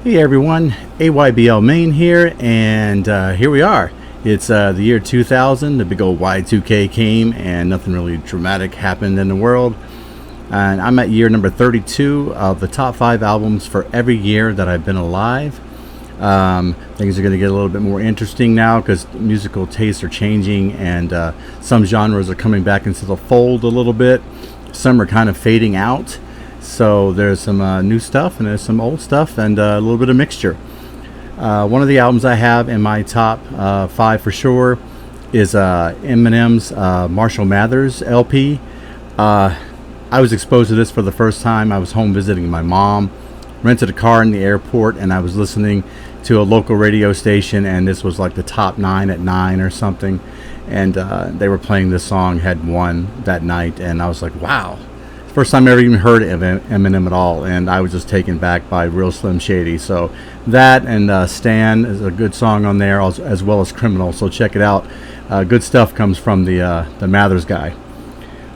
Hey everyone, AYBL Main here, and here we are. It's the year 2000, the big old Y2K came, and nothing really dramatic happened in the world. And I'm at year number 32 of the top 5 albums for every year that I've been alive. Things are going to get a little bit more interesting now because musical tastes are changing, and some genres are coming back into the fold a little bit. Some are kind of fading out. So there's some new stuff and there's some old stuff and a little bit of mixture. One of the albums I have in my top 5 for sure is Eminem's Marshall Mathers LP. I was exposed to this for the first time. I was home visiting my mom, rented a car in the airport, and I was listening to a local radio station, and this was like the top 9 at 9 or something, and they were playing this song, had won that night, and I was like, wow. First time I ever even heard of Eminem at all, and I was just taken back by Real Slim Shady. So that and Stan is a good song on there, as well as Criminal. So check it out. Good stuff comes from the Mathers guy.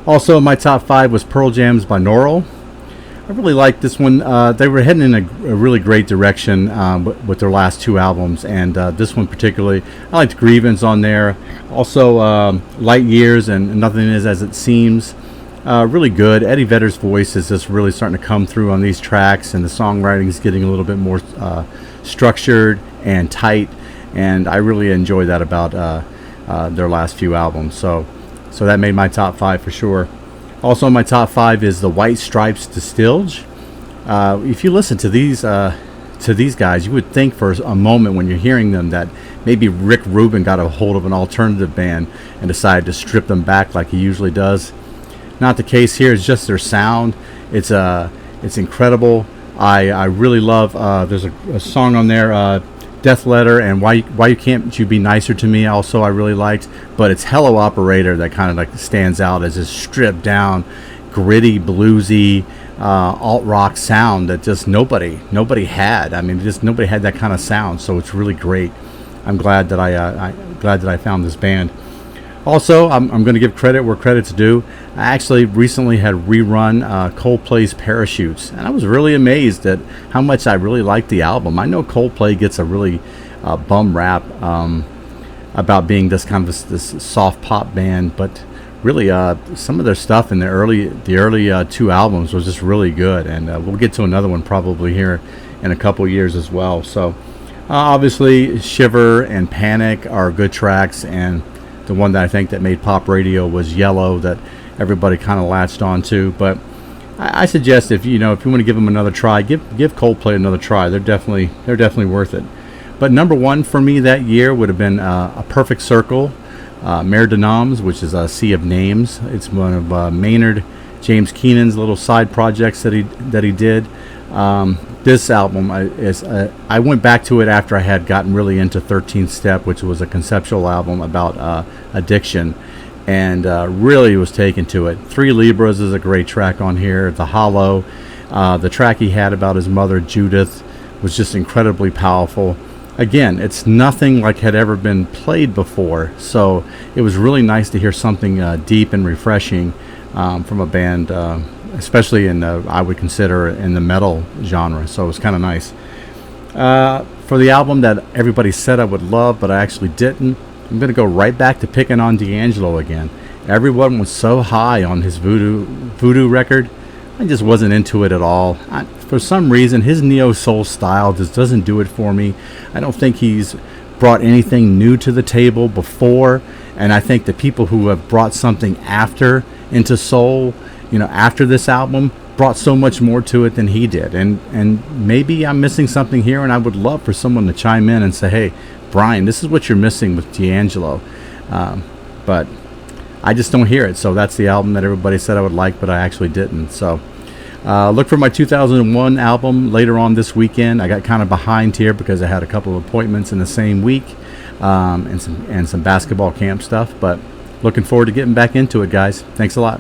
Also, my top 5 was Pearl Jam's Binaural. I really liked this one. They were heading in a really great direction with their last 2 albums, and this one particularly. I liked Grievance on there. Also, Light Years and Nothing Is As It Seems. Really good. Eddie Vedder's voice is just really starting to come through on these tracks, and the songwriting is getting a little bit more structured and tight, and I really enjoy that about their last few albums. So that made my top 5 for sure. Also in my top 5 is the White Stripes to Stilj. If you listen to these guys, you would think for a moment when you're hearing them that maybe Rick Rubin got a hold of an alternative band and decided to strip them back like he usually does. Not the case here. It's just their sound. It's incredible. I really love. There's a song on there, "Death Letter," and why you can't you be nicer to me. Also, I really liked. But it's "Hello Operator" that kind of like stands out as this stripped down, gritty, bluesy, alt rock sound that just nobody had. I mean, just nobody had that kind of sound. So it's really great. I'm glad that I found this band. Also, I'm going to give credit where credit's due. I actually recently had rerun Coldplay's Parachutes, and I was really amazed at how much I really liked the album. I know Coldplay gets a really bum rap about being this kind of this soft pop band, but really some of their stuff in the early 2 albums was just really good, and we'll get to another one probably here in a couple years as well. So obviously, Shiver and Panic are good tracks, and the one that I think that made pop radio was Yellow, that everybody kind of latched on to. But I suggest if you want to give them another try, give Coldplay another try. They're definitely worth it. But number 1 for me that year would have been A Perfect Circle, Mer de Noms, which is a Sea of Names. It's one of Maynard James Keenan's little side projects that he did. This album I went back to it after I had gotten really into 13th Step, which was a conceptual album about addiction, and really was taken to it. 3 Libras is a great track on here. The Hollow, the track he had about his mother Judith was just incredibly powerful. Again, it's nothing like had ever been played before, so it was really nice to hear something deep and refreshing from a band, especially in I would consider in the metal genre. So it was kind of nice. For the album that everybody said I would love, but I actually didn't, I'm going to go right back to picking on D'Angelo again. Everyone was so high on his Voodoo record. I just wasn't into it at all. For some reason, his neo-soul style just doesn't do it for me. I don't think he's brought anything new to the table before, and I think the people who have brought something after into soul, after this album, brought so much more to it than he did. And maybe I'm missing something here, and I would love for someone to chime in and say, hey, Brian, this is what you're missing with D'Angelo. But I just don't hear it. So that's the album that everybody said I would like, but I actually didn't. So look for my 2001 album later on this weekend. I got kind of behind here because I had a couple of appointments in the same week, and some basketball camp stuff. But looking forward to getting back into it, guys. Thanks a lot.